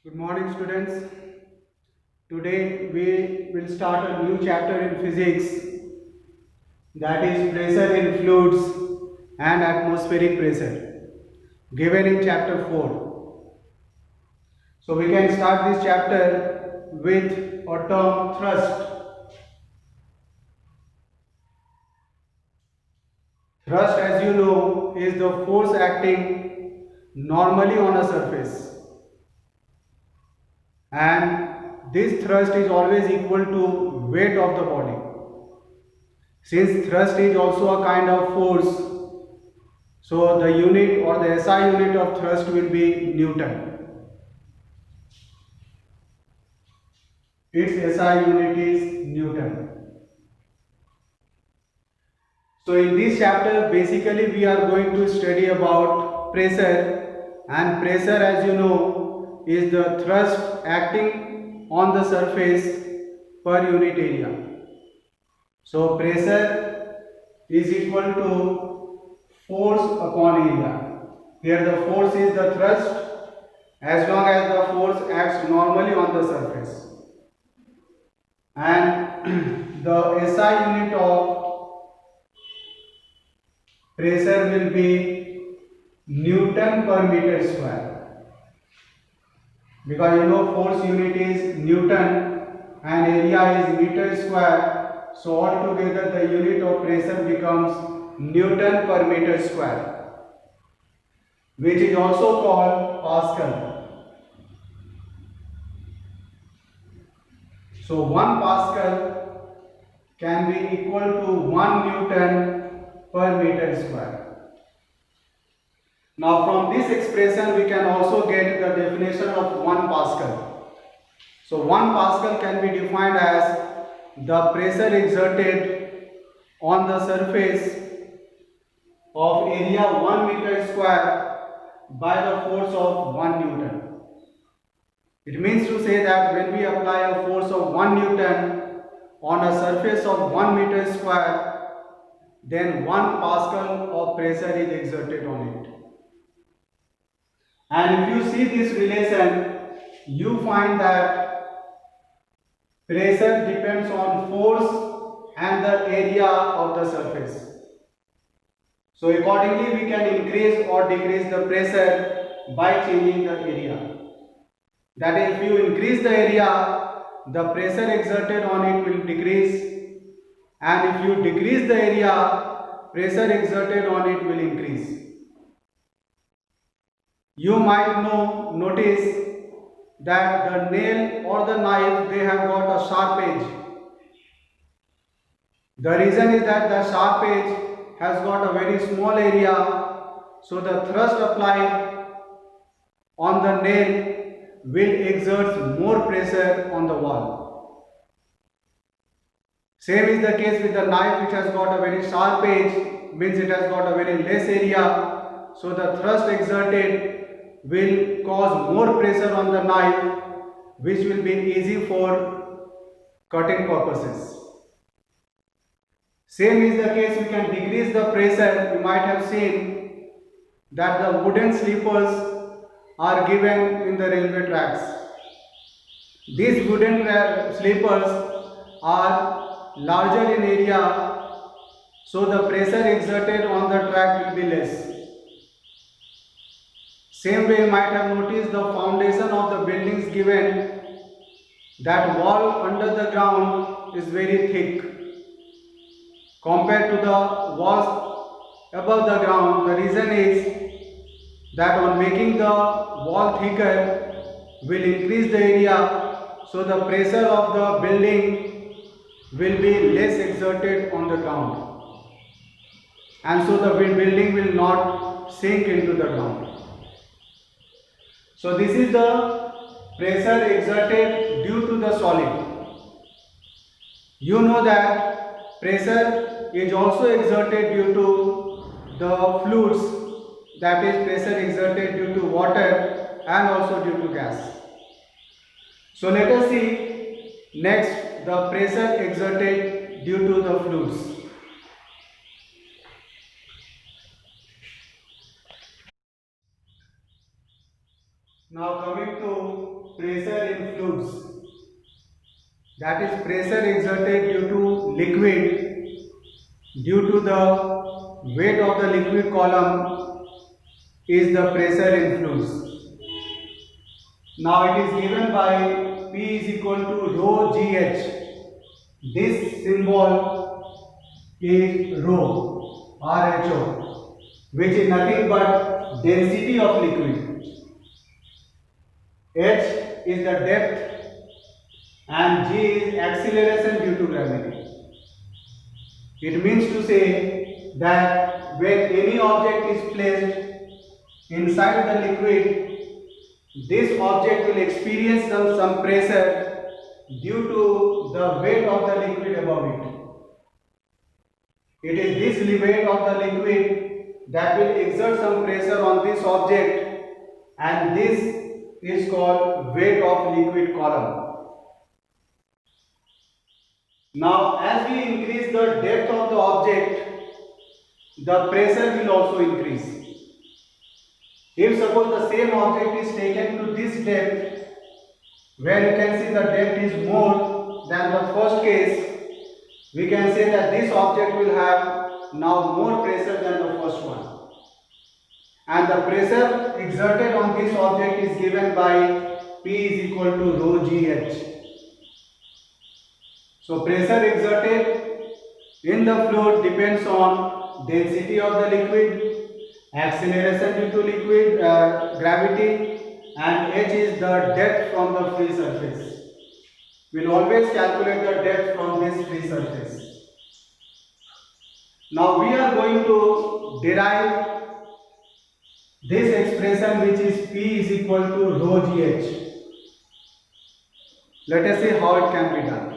Good morning, students. Today we will start a new chapter in physics, that is pressure in fluids and atmospheric pressure, given in chapter 4. So we can start this chapter with a term thrust. Thrust, as you know, is the force acting normally on a surface, and this thrust is always equal to weight of the body. Since thrust is also a kind of force, so the unit or the SI unit of thrust will be Newton. Its SI unit is Newton. So in this chapter basically we are going to study about pressure, and pressure, as you know, is the thrust acting on the surface per unit area. So pressure is equal to force upon area. Here the force is the thrust as long as the force acts normally on the surface. And the SI unit of pressure will be Newton per meter square. Because you know force unit is Newton and area is meter square. So altogether the unit of pressure becomes Newton per meter square, which is also called Pascal. So 1 Pascal can be equal to 1 Newton per meter square. Now from this expression we can also get the definition of 1 Pascal. So 1 Pascal can be defined as the pressure exerted on the surface of area 1 meter square by the force of 1 Newton. It means to say that when we apply a force of 1 Newton on a surface of 1 meter square, then 1 Pascal of pressure is exerted on it. And if you see this relation, you find that pressure depends on force and the area of the surface. So accordingly we can increase or decrease the pressure by changing the area. That is, if you increase the area, the pressure exerted on it will decrease, and if you decrease the area, pressure exerted on it will increase. You might notice that the nail or the knife, they have got a sharp edge. The reason is that the sharp edge has got a very small area, so the thrust applied on the nail will exert more pressure on the wall. Same is the case with the knife, which has got a very sharp edge, means it has got a very less area, so the thrust exerted will cause more pressure on the knife, which will be easy for cutting purposes. Same is the case, we can decrease the pressure. You might have seen that the wooden sleepers are given in the railway tracks. These wooden sleepers are larger in area, so the pressure exerted on the track will be less. Same way you might have noticed the foundation of the buildings given, that wall under the ground is very thick compared to the walls above the ground. The reason is that on making the wall thicker will increase the area, so the pressure of the building will be less exerted on the ground, and so the building will not sink into the ground. So this is the pressure exerted due to the solid. You know that pressure is also exerted due to the fluids, that is pressure exerted due to water and also due to gas. So let us see next the pressure exerted due to the fluids. Now coming to pressure in fluids. That is pressure exerted due to liquid due to the weight of the liquid column is the pressure in fluids. Now it is given by P is equal to rho GH. This symbol is rho, RHO, which is nothing but density of liquid. H is the depth and G is acceleration due to gravity. It means to say that when any object is placed inside the liquid, this object will experience some pressure due to the weight of the liquid above it. It is this weight of the liquid that will exert some pressure on this object, and this is called weight of liquid column. Now, as we increase the depth of the object, the pressure will also increase. If suppose the same object is taken to this depth, where you can see the depth is more than the first case, we can say that this object will have now more pressure than the first one. And the pressure exerted on this object is given by P is equal to rho GH. So pressure exerted in the fluid depends on density of the liquid, acceleration due to liquid gravity, and H is the depth from the free surface. We will always calculate the depth from this free surface. Now we are going to derive this expression, which is P is equal to rho GH. Let us see how it can be done.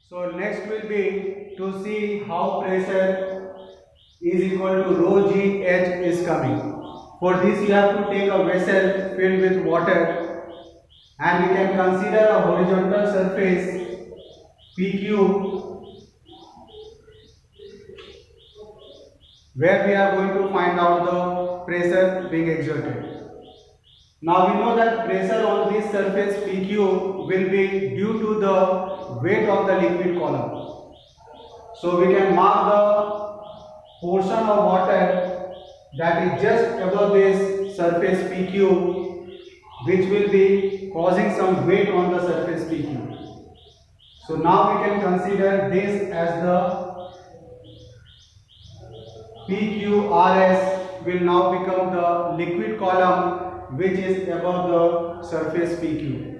So next will be to see how pressure is equal to rho GH is coming. For this you have to take a vessel filled with water, and we can consider a horizontal surface PQ, where we are going to find out the pressure being exerted. Now we know that pressure on this surface PQ will be due to the weight of the liquid column. So we can mark the portion of water that is just above this surface PQ, which will be causing some weight on the surface PQ. So now we can consider this as the PQRS will now become the liquid column which is above the surface PQ.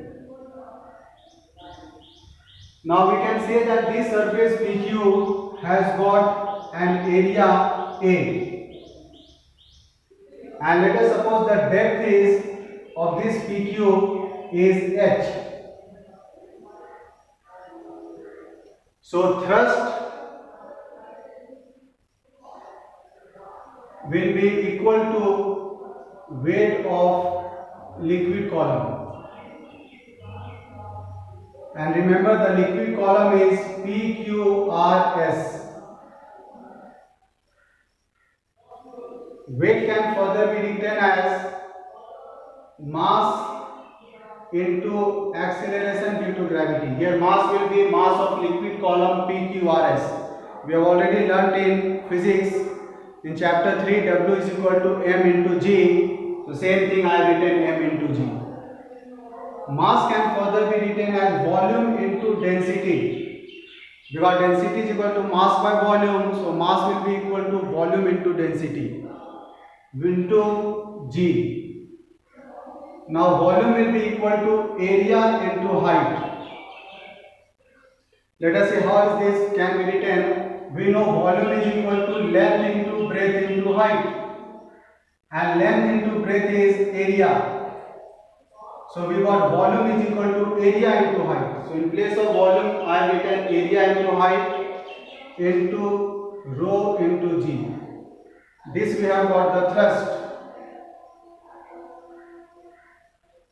Now we can say that this surface PQ has got an area A, and let us suppose the depth is of this PQ is H. So thrust will be equal to weight of liquid column, and remember the liquid column is PQRS. Weight can further be written as mass into acceleration due to gravity. Here mass will be mass of liquid column PQRS. We have already learnt in physics in chapter 3 W is equal to m into g. So same thing I have written m into g. Mass can further be written as volume into density, because density is equal to mass by volume, so mass will be equal to volume into density into g. Now volume will be equal to area into height. Let us see how this can be written. We know volume is equal to length into breadth into height, and length into breadth is area. So we got volume is equal to area into height. So in place of volume I have written area into height into rho into g. This we have got the thrust.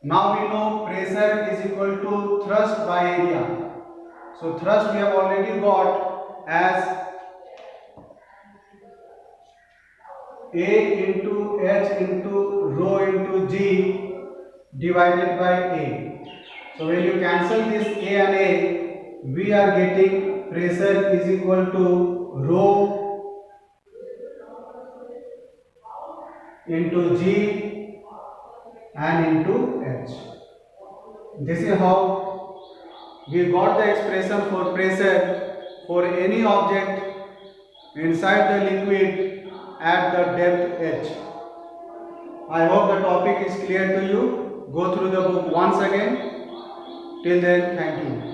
Now we know pressure is equal to thrust by area. So thrust we have already got as A into H into rho into G divided by A. So when you cancel this A and A, we are getting pressure is equal to rho into G and into H. This is how we got the expression for pressure for any object inside the liquid at the depth H. I hope the topic is clear to you. Go through the book once again. Till then, thank you.